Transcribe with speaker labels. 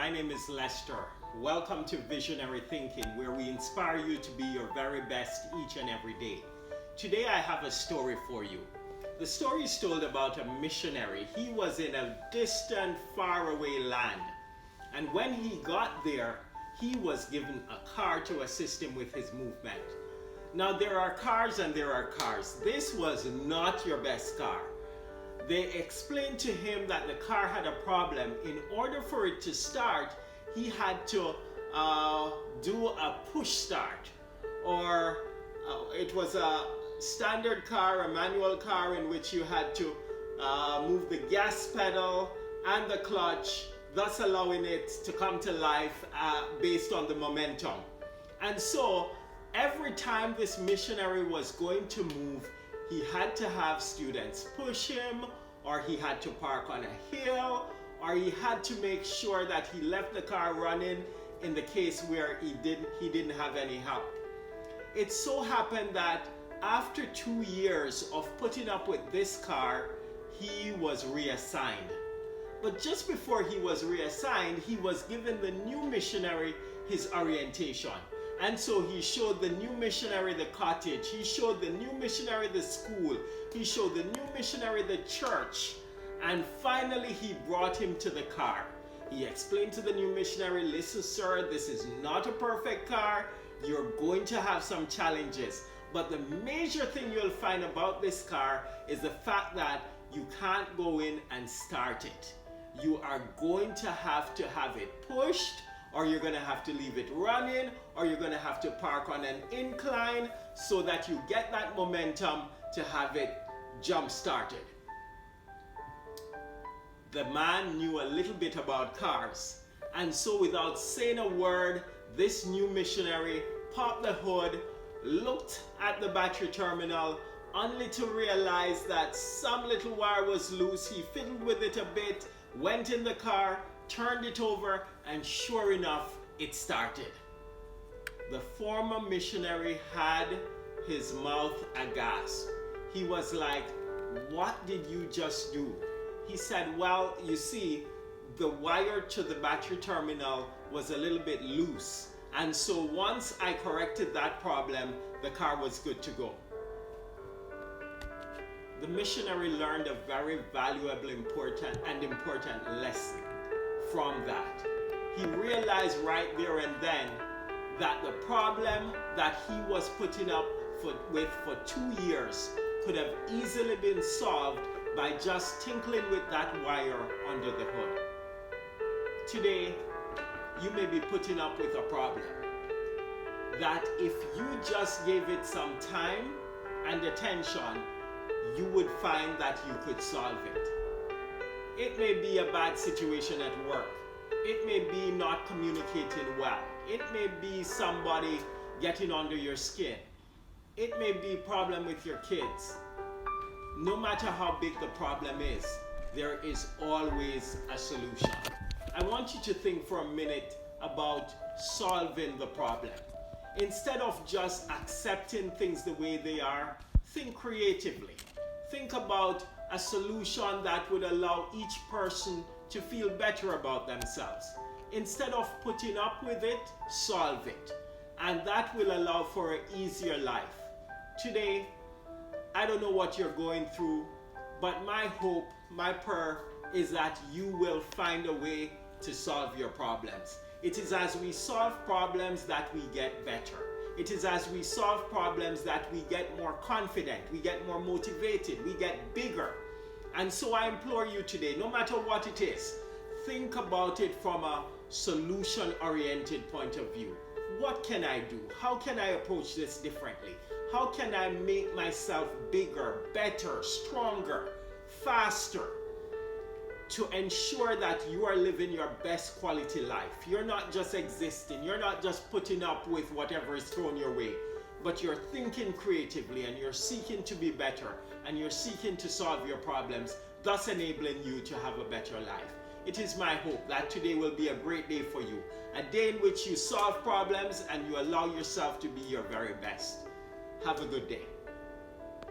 Speaker 1: My name is Lester. Welcome to Visionary Thinking, where we inspire you to be your very best each and every day. Today I have a story for you. The story is told about a missionary. He was in a distant, faraway land. And when he got there, he was given a car to assist him with his movement. Now there are cars and there are cars. This was not your best car. They explained to him that the car had a problem. In order for it to start, he had to do a push start, or it was a standard car, a manual car, in which you had to move the gas pedal and the clutch, thus allowing it to come to life based on the momentum. And so every time this missionary was going to move, he had to have students push him, or he had to park on a hill, or he had to make sure that he left the car running in the case where he didn't have any help. It so happened that after 2 years of putting up with this car, he was reassigned. But just before he was reassigned, he was given the new missionary his orientation. And so he showed the new missionary the cottage, he showed the new missionary the school, he showed the new missionary the church, and finally he brought him to the car. He explained to the new missionary, listen sir, this is not a perfect car, you're going to have some challenges, but the major thing you'll find about this car is the fact that you can't go in and start it. You are going to have it pushed, or you're going to have to leave it running, or you're going to have to park on an incline so that you get that momentum to have it jump started. The man knew a little bit about cars, and so without saying a word, this new missionary popped the hood, looked at the battery terminal, only to realize that some little wire was loose. He fiddled with it a bit, went in the car, turned it over, and sure enough, it started. The former missionary had his mouth aghast. He was like, what did you just do? He said, well, you see, the wire to the battery terminal was a little bit loose. And so once I corrected that problem, the car was good to go. The missionary learned a very valuable, important lesson from that. He realized right there and then that the problem that he was putting up with for 2 years could have easily been solved by just tinkling with that wire under the hood. Today, you may be putting up with a problem that if you just gave it some time and attention, you would find that you could solve it. It may be a bad situation at work. It may be not communicating well. It may be somebody getting under your skin. It may be a problem with your kids. No matter how big the problem is, there is always a solution. I want you to think for a minute about solving the problem. Instead of just accepting things the way they are, think creatively. Think about a solution that would allow each person to feel better about themselves. Instead of putting up with it, solve it. And that will allow for an easier life. Today, I don't know what you're going through, but my hope, my prayer is that you will find a way to solve your problems. It is as we solve problems that we get better. It is as we solve problems that we get more confident, we get more motivated, we get bigger. And so I implore you today, no matter what it is, think about it from a solution-oriented point of view. What can I do? How can I approach this differently? How can I make myself bigger, better, stronger, faster, to ensure that you are living your best quality life? You're not just existing, you're not just putting up with whatever is thrown your way, but you're thinking creatively and you're seeking to be better and you're seeking to solve your problems, thus enabling you to have a better life. It is my hope that today will be a great day for you, a day in which you solve problems and you allow yourself to be your very best. Have a good day.